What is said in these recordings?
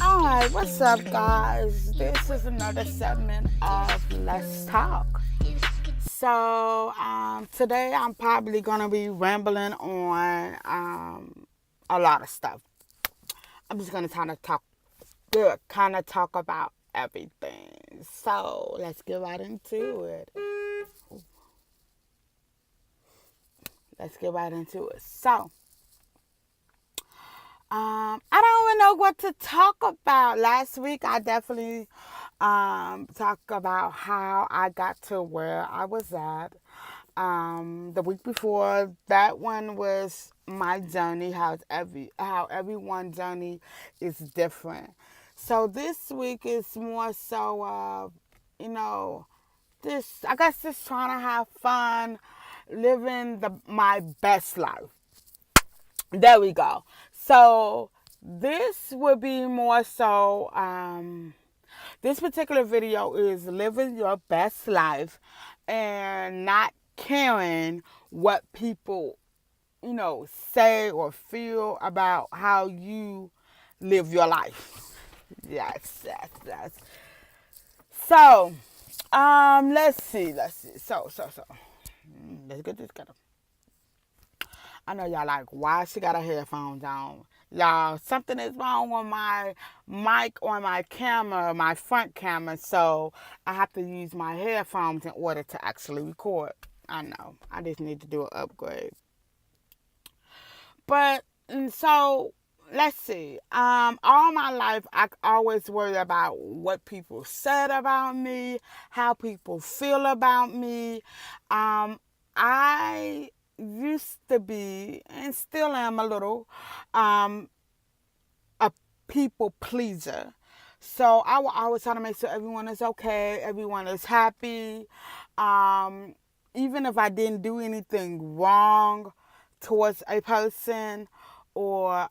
Alright, what's up, guys? This is another segment of Let's Talk. Today I'm probably gonna be rambling on a lot of stuff. I'm just gonna kind of talk about everything. So let's get right into it. Let's get right into it. I don't even know what to talk about. Last week, I definitely talked about how I got to where I was at. The week before, that one was my journey. How everyone's journey is different. So this week is more so, this I guess just trying to have fun, living my best life. There we go. So this would be more so. This particular video is living your best life and not caring what people, say or feel about how you live your life. Yes. So, let's see. Let's get this together. I know y'all like, why she got her headphones on? Y'all, something is wrong with my mic on my camera, my front camera, so I have to use my headphones in order to actually record. I know. I just need to do an upgrade. But, so, let's see. All my life, I always worry about what people said about me, how people feel about me. I used to be, and still am a little, a people pleaser. So I will always try to make sure everyone is okay, everyone is happy. Um, Even if I didn't do anything wrong towards a person, or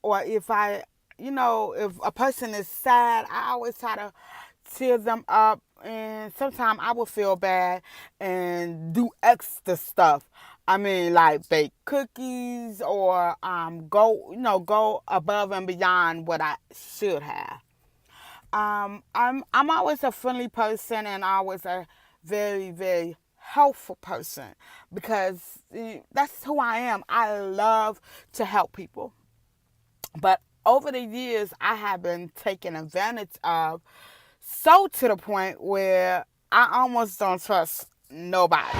if if a person is sad, I always try to cheer them up. And sometimes I will feel bad and do extra stuff. I mean, like bake cookies or go above and beyond what I should have. I'm always a friendly person and always a very, very helpful person because that's who I am. I love to help people. But over the years, I have been taken advantage of, so to the point where I almost don't trust nobody.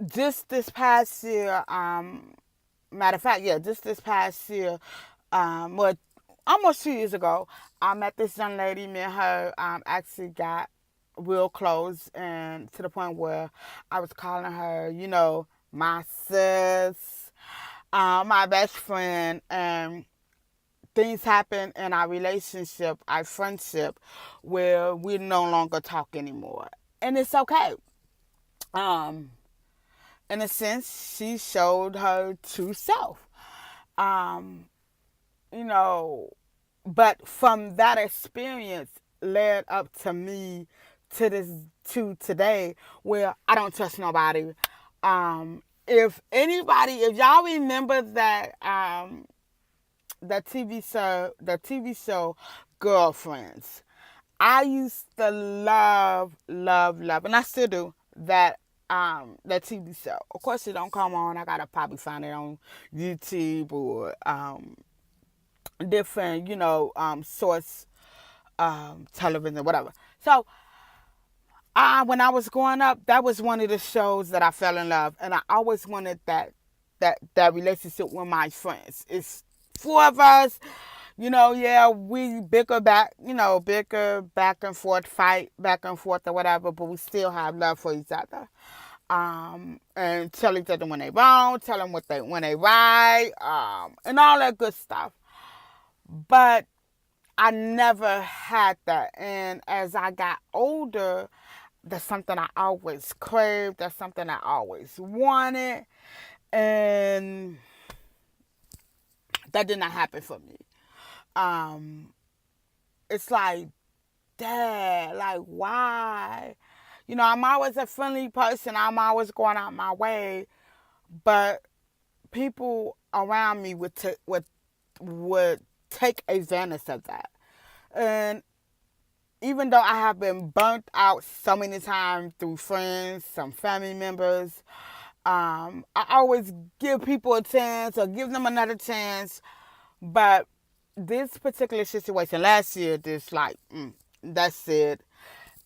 Just this past year, matter of fact, yeah, just this past year, well, almost 2 years ago, I met this young lady. Me and her actually got real close, and to the point where I was calling her, my sis, my best friend, and things happen in our relationship, our friendship, where we no longer talk anymore, and it's okay. Um, in a sense, she showed her true self. Um, you know, but from that experience led up to me to today, where I don't trust nobody. If y'all remember that the TV show Girlfriends, I used to love, and I still do that TV show. Of course, it don't come on. I gotta probably find it on YouTube or different, source television, whatever. So, when I was growing up, that was one of the shows that I fell in love, and I always wanted that relationship with my friends. It's four of us, yeah, we bicker back and forth, fight back and forth or whatever, but we still have love for each other. And tell each other when they wrong, tell them when they right, and all that good stuff. But I never had that. And as I got older, that's something I always craved. That's something I always wanted. And that did not happen for me. It's like, Dad, like, why? I'm always a friendly person. I'm always going out my way, but people around me would take advantage of that. And even though I have been burnt out so many times through friends, some family members, I always give people a chance or give them another chance. But this particular situation last year, just like, that's it.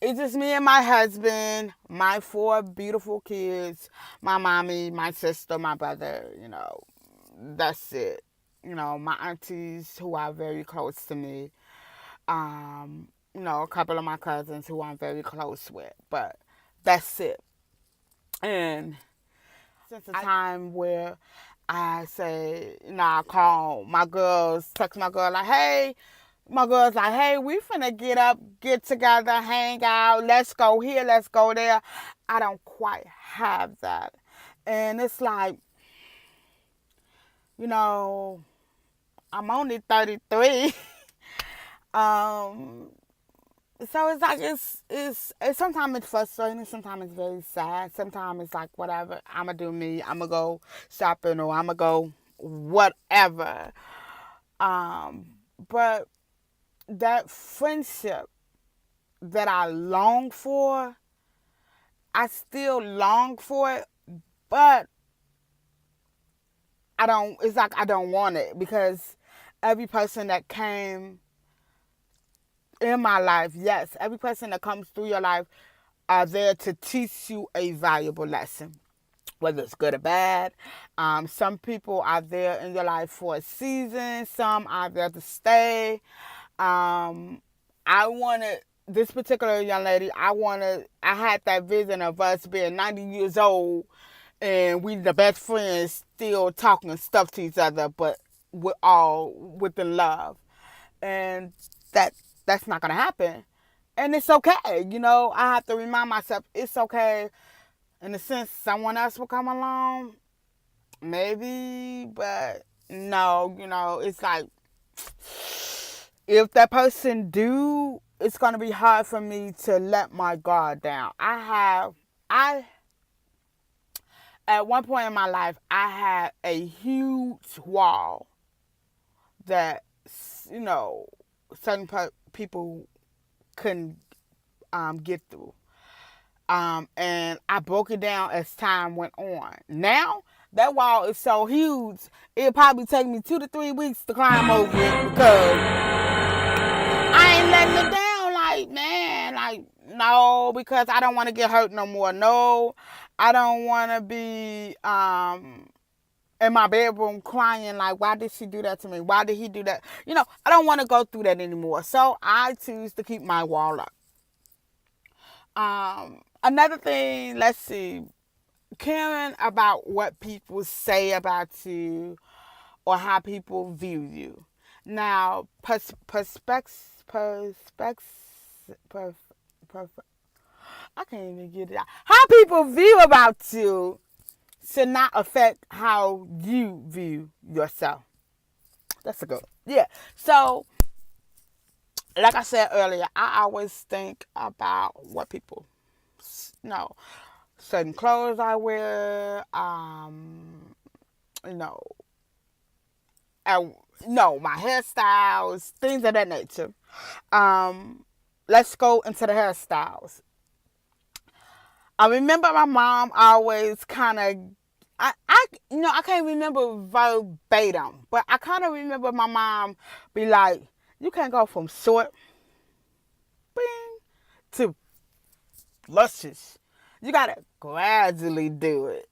It's just me and my husband, my 4 beautiful kids, my mommy, my sister, my brother, that's it. My aunties who are very close to me. A couple of my cousins who I'm very close with. But that's it. And since a time where I say, I call my girls, text my girl like, hey, my girl's like, hey, we finna get up, get together, hang out, let's go here, let's go there. I don't quite have that. And it's like, I'm only 33. So it's like it's sometimes it's frustrating, sometimes it's very sad, sometimes it's like whatever, I'ma do me, I'ma go shopping or I'ma go whatever. But that friendship that I long for, I still long for it, but it's like I don't want it because every person that came in my life, yes, every person that comes through your life are there to teach you a valuable lesson, whether it's good or bad. Some people are there in your life for a season. Some are there to stay. I wanted this particular young lady. I had that vision of us being 90 years old and we the best friends, still talking stuff to each other, but we're all within love, and that's not gonna happen. And it's okay, I have to remind myself it's okay. In a sense, someone else will come along, maybe, but no, it's like if that person do, it's gonna be hard for me to let my guard down. I at one point in my life, I had a huge wall that certain people couldn't get through. And I broke it down as time went on. Now, that wall is so huge, it'll probably take me 2 to 3 weeks to climb over it because I ain't letting it down. Like, man, like, no, because I don't want to get hurt no more. No, I don't want to be in my bedroom crying like, why did she do that to me? Why did he do that? I don't want to go through that anymore. So I choose to keep my wall up. Another thing, let's see, caring about what people say about you or how people view you. Now, I can't even get it out. How people view about you should not affect how you view yourself. That's a good one. Yeah. So, like I said earlier, I always think about what people certain clothes I wear, you know, my hairstyles, things of that nature. Let's go into the hairstyles. I remember my mom always kind of, I can't remember verbatim, but I kind of remember my mom be like, you can't go from short, bing, to luscious. You gotta gradually do it,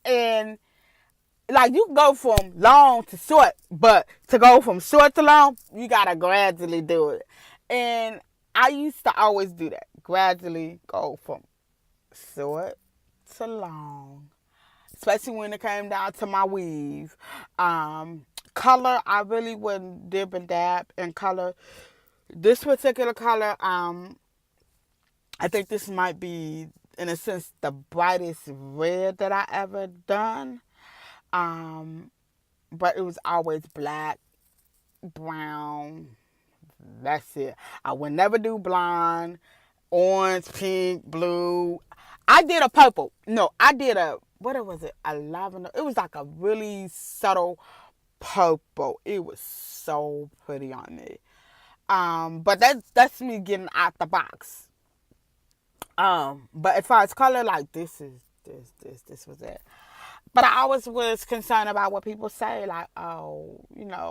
and like you can go from long to short, but to go from short to long, you gotta gradually do it. And I used to always do that, gradually go from short to long, especially when it came down to my weave. Color, I really wouldn't dib and dab in color. This particular color, I think this might be, in a sense, the brightest red that I ever done. But it was always black, brown. That's it. I would never do blonde orange, pink, blue. I did a purple. No, I did a, what was it? A lavender. It was like a really subtle purple. It was so pretty on me. But that's me getting out the box. But as far as color, like this was it. But I always was concerned about what people say, like, oh,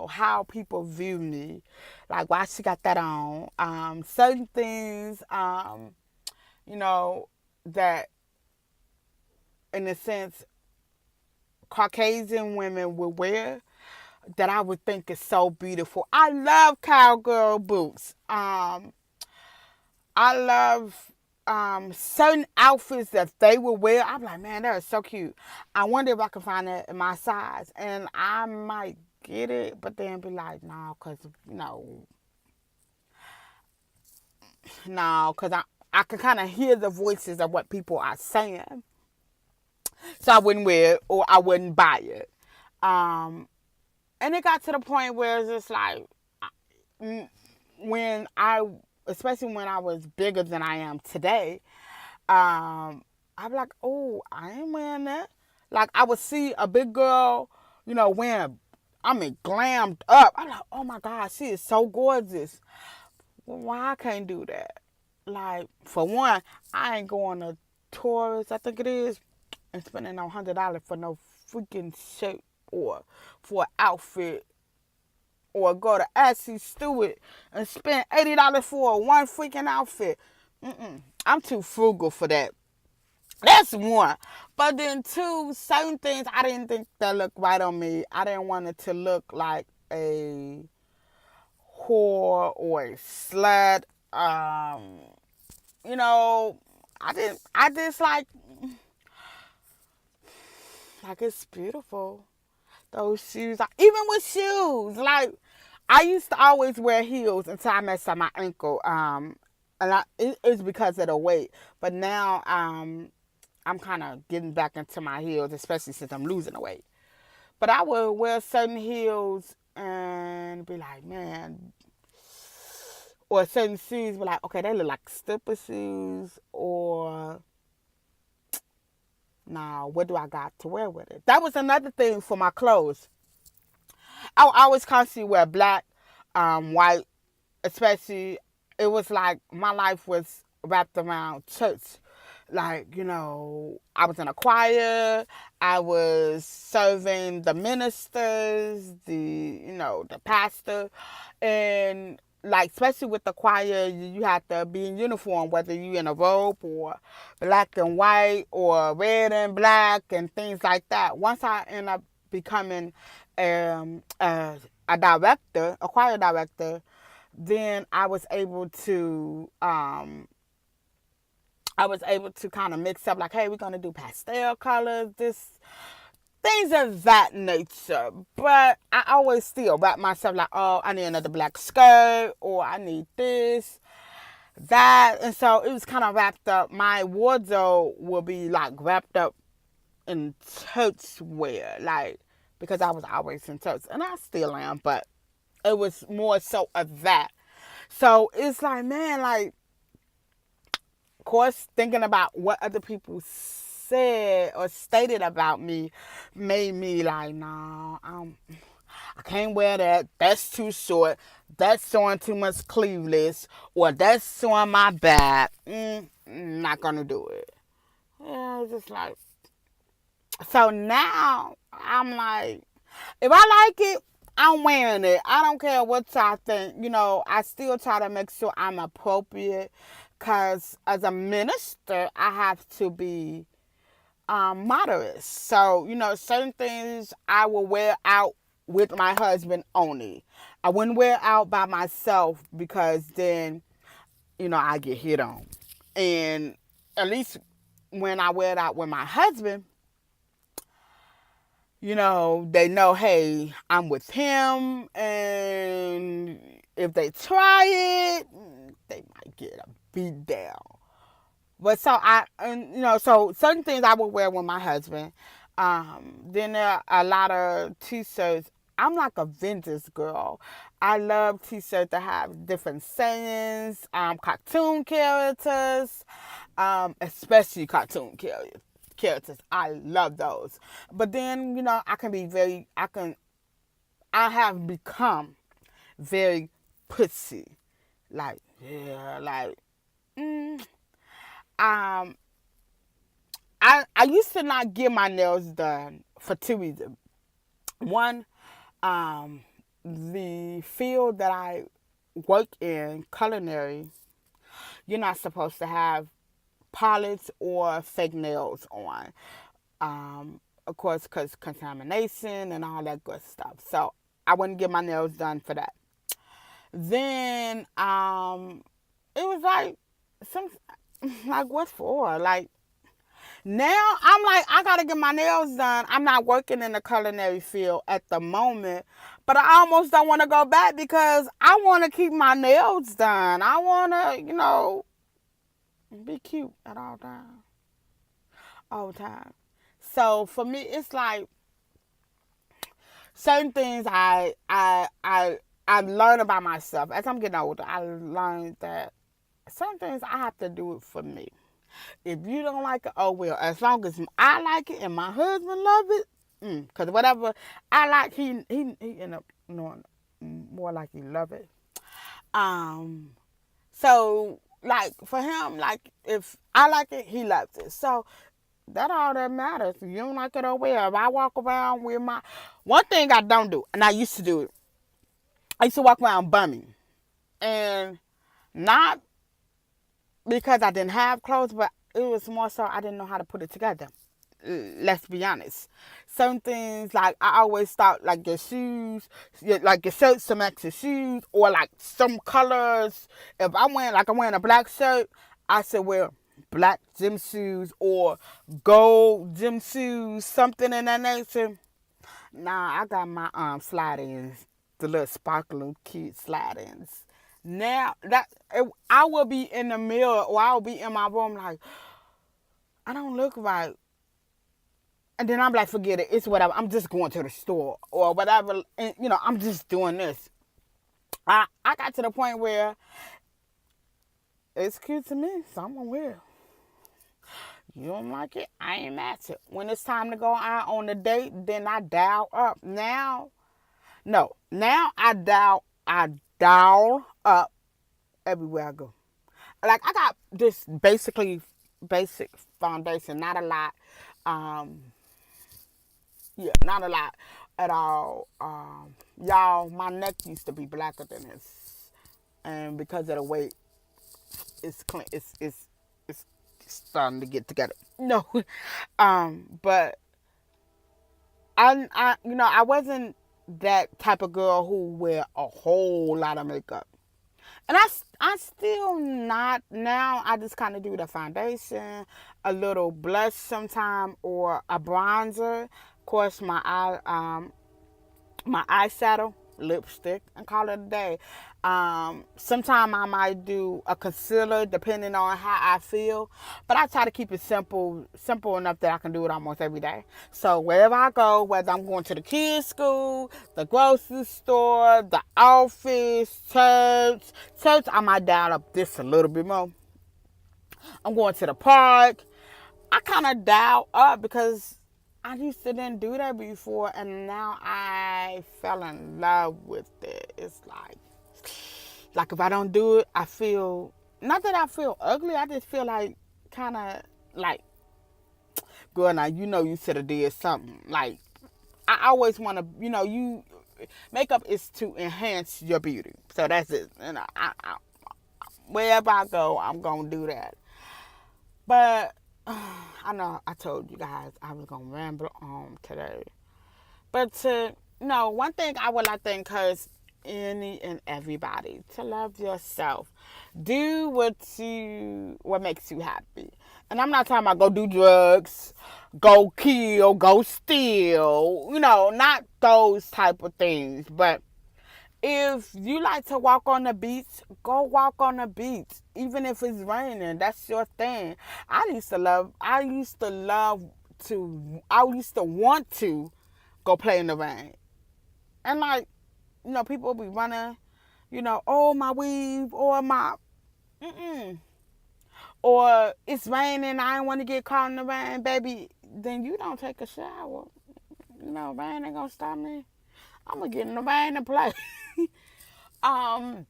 how people view me, like why she got that on. Certain things, you know, that in a sense Caucasian women would wear that I would think is so beautiful. I love cowgirl boots. I love certain outfits that they would wear. I'm like, man, that is so cute. I wonder if I can find that in my size. And I might get it, but then be like, no, because, no, because I can kind of hear the voices of what people are saying. So I wouldn't wear it or I wouldn't buy it. And it got to the point where it's just like, when especially when I was bigger than I am today, I'd be like, oh, I ain't wearing that. Like, I would see a big girl, wearing, glammed up. I'm like, oh my God, she is so gorgeous. Well, why I can't do that? Like, for one, I ain't going to Taurus, I think it is, and spending no $100 for no freaking shirt or for an outfit, or go to Ashley Stewart and spend $80 for one freaking outfit. I'm too frugal for that. That's one. But then two, certain things I didn't think that looked right on me. I didn't want it to look like a whore or a slut. I just like it's beautiful. Those shoes, even with shoes, like I used to always wear heels until I messed up my ankle. It's because of the weight. But now, I'm kind of getting back into my heels, especially since I'm losing the weight. But I would wear certain heels and be like, man, or certain shoes, be like, okay, they look like slipper shoes, or now what do I got to wear with it? That was another thing for my clothes. I would always constantly wear black, white, especially. It was like my life was wrapped around church. Like, I was in a choir. I was serving the ministers, the pastor. And, like, especially with the choir, you have to be in uniform, whether you're in a robe or black and white or red and black and things like that. Once I end up becoming a director, a choir director, then I was able to kind of mix up, like, hey, we're gonna do pastel colors, this things of that nature. But I always still wrap myself like, oh, I need another black skirt, or I need this, that, and so it was kind of wrapped up. My wardrobe will be like wrapped up in church wear, like, because I was always in church, and I still am, but it was more so of that. So it's like, man, like, of course, thinking about what other people said or stated about me made me like, nah, I can't wear that. That's too short. That's showing too much cleavage, or that's showing my back. Not gonna do it. Yeah, it's just like, so now I'm like, if I like it, I'm wearing it. I don't care what y'all think. I still try to make sure I'm appropriate, because as a minister, I have to be moderate. So, certain things I will wear out with my husband only. I wouldn't wear out by myself, because then, I get hit on. And at least when I wear it out with my husband, they know, hey, I'm with him, and if they try it, they might get a beat down. But so certain things I would wear with my husband. Then there are a lot of t-shirts I'm like a vintage girl. I love t-shirts that have different sayings, cartoon characters, especially characters. I love those. But then, I can be I have become very pussy. Like, yeah, like, mm, um, I used to not get my nails done for two reasons. One, um, the field that I work in, culinary, you're not supposed to have polished or fake nails on. Of course, because contamination and all that good stuff. So I wouldn't get my nails done for that. Then it was like some like what for? Like now I'm like I gotta get my nails done. I'm not working in the culinary field at the moment, but I almost don't want to go back because I want to keep my nails done. I want to, be cute at all time. So for me, it's like certain things I learn about myself as I'm getting older. I learned that some things I have to do it for me. If you don't like it, oh well. As long as I like it and my husband love it, because whatever I like, he end up knowing more like he love it. Um, so like for him, like if I like it, he loves it. So that all that matters. If you don't like it, oh well. If I walk around with my one thing I don't do, and I used to do it. I used to walk around bumming, and not because I didn't have clothes, but it was more so I didn't know how to put it together. Let's be honest. Some things like I always thought like your shoes, like your shirts, some extra shoes, or like some colors. If I'm wearing a black shirt, I should wear black gym shoes or gold gym shoes, something in that nature. Nah, I got my slide-ins, the little sparkling cute slide-ins. Now I will be in the mirror or I'll be in my room like I don't look right, and then I'm like, forget it, it's whatever. I'm just going to the store or whatever, and I'm just doing this. I got to the point where it's cute to me, so I'm gonna wear it. You don't like it, I ain't mad at it. When it's time to go out on a date, then I dial up. Now I dial up everywhere I go. Like I got this basic foundation, not a lot. Um, yeah, not a lot at all. Y'all, my neck used to be blacker than this, and because of the weight, it's clean. It's starting to get together. No, but I wasn't that type of girl who wear a whole lot of makeup. And I still not now. I just kind of do the foundation, a little blush sometime, or a bronzer. Of course, my eyeshadow, lipstick, and call it a day. Sometime I might do a concealer depending on how I feel, but I try to keep it simple enough that I can do it almost every day. So wherever I go, whether I'm going to the kids' school, the grocery store, the office, church, I might dial up this a little bit more. I'm going to the park. I kind of dial up because I used to didn't do that before, and now I fell in love with it. It's like if I don't do it, I feel not that I feel ugly. I just feel like kind of like, girl, now you should have did something. Like I always want to, you makeup is to enhance your beauty. So that's it. Wherever I go, I'm gonna do that. But I know I told you guys I was gonna ramble on today. But one thing I would like to encourage any and everybody to love yourself. Do what makes you happy. And I'm not talking about go do drugs, go kill, go steal, not those type of things. But if you like to walk on the beach, go walk on the beach. Even if it's raining, that's your thing. I used to want to go play in the rain. And like, people be running, oh, my weave, or my, or it's raining, I don't want to get caught in the rain, baby. Then you don't take a shower. Rain ain't gonna stop me. I'm gonna get in the rain and play. um,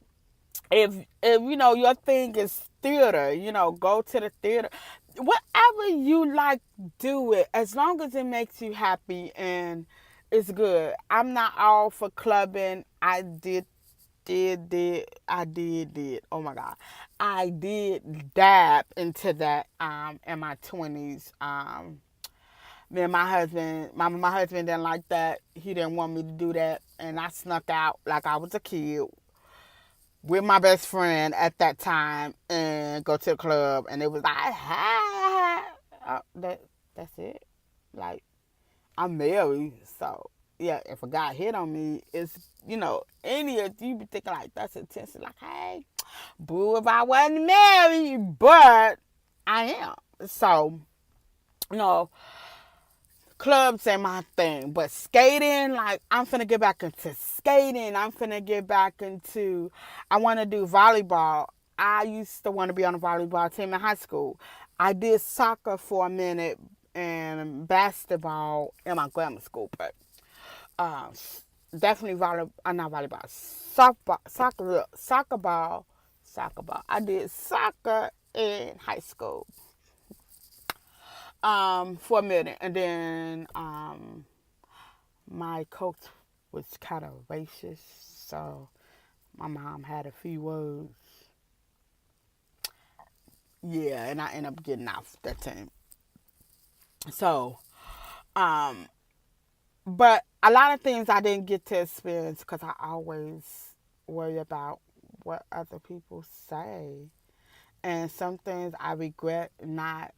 if your thing is theater, go to the theater. Whatever you like, do it. As long as it makes you happy and it's good. I'm not all for clubbing. I did. Oh my God. I did dab into that in my 20s. Me and my husband, my husband didn't like that. He didn't want me to do that. And I snuck out like I was a kid with my best friend at that time and go to the club. And it was like, that's it. Like, I'm married, so yeah, if a guy hit on me, it's, any of you be thinking like that's attention. Like, hey, boo, if I wasn't married, but I am. So, clubs ain't my thing. But skating, like, I'm finna get back into skating. I want to do volleyball. I used to want to be on a volleyball team in high school. I did soccer for a minute and basketball in my grammar school, but definitely not volleyball, soccer ball. I did soccer in high school for a minute, and then my coach was kind of racist, so my mom had a few words. Yeah, and I ended up getting off that team. So, but a lot of things I didn't get to experience because I always worry about what other people say. And some things I regret not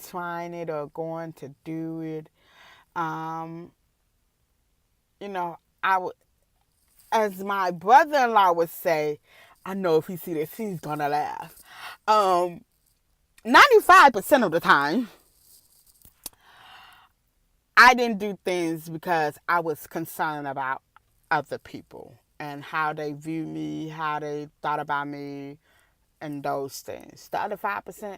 trying it or going to do it. I would, as my brother-in-law would say, I know if he see this, he's gonna laugh. 95% of the time, I didn't do things because I was concerned about other people and how they view me, how they thought about me, and those things. The other 5%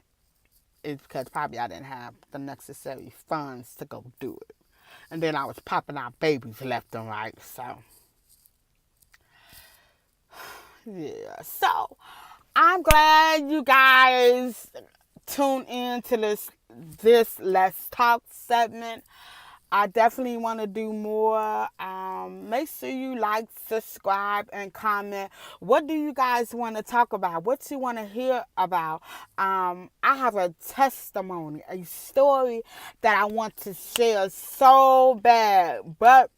is because probably I didn't have the necessary funds to go do it. And then I was popping out babies left and right, so. Yeah, so I'm glad you guys tuned in to this Let's Talk segment. I definitely want to do more. Make sure you like, subscribe, and comment. What do you guys want to talk about? What you want to hear about? I have a testimony, a story that I want to share so bad, but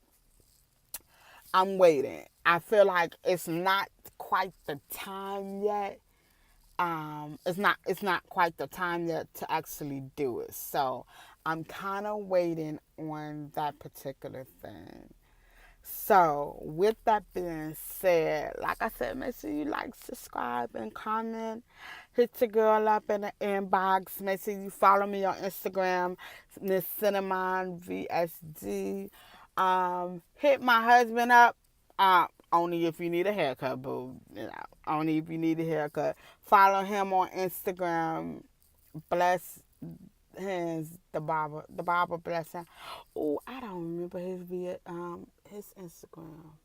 I'm waiting. I feel like it's not quite the time yet. It's not quite the time yet to actually do it. So I'm kind of waiting on that particular thing. So with that being said, like I said, make sure you like, subscribe, and comment. Hit your girl up in the inbox. Make sure you follow me on Instagram, Miss Cinnamon VSG. Hit my husband up. Only if you need a haircut, boo. Only if you need a haircut. Follow him on Instagram. Bless Hands, the barber bless him. Oh, I don't remember his Instagram.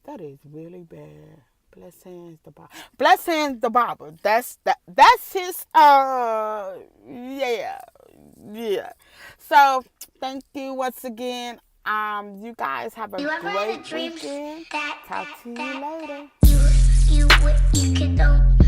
That is really bad. Bless Hands, the barber. Bless Hands, the barber. That's his. Yeah. So thank you once again. You guys have a great weekend. Talk to you later. You could don't.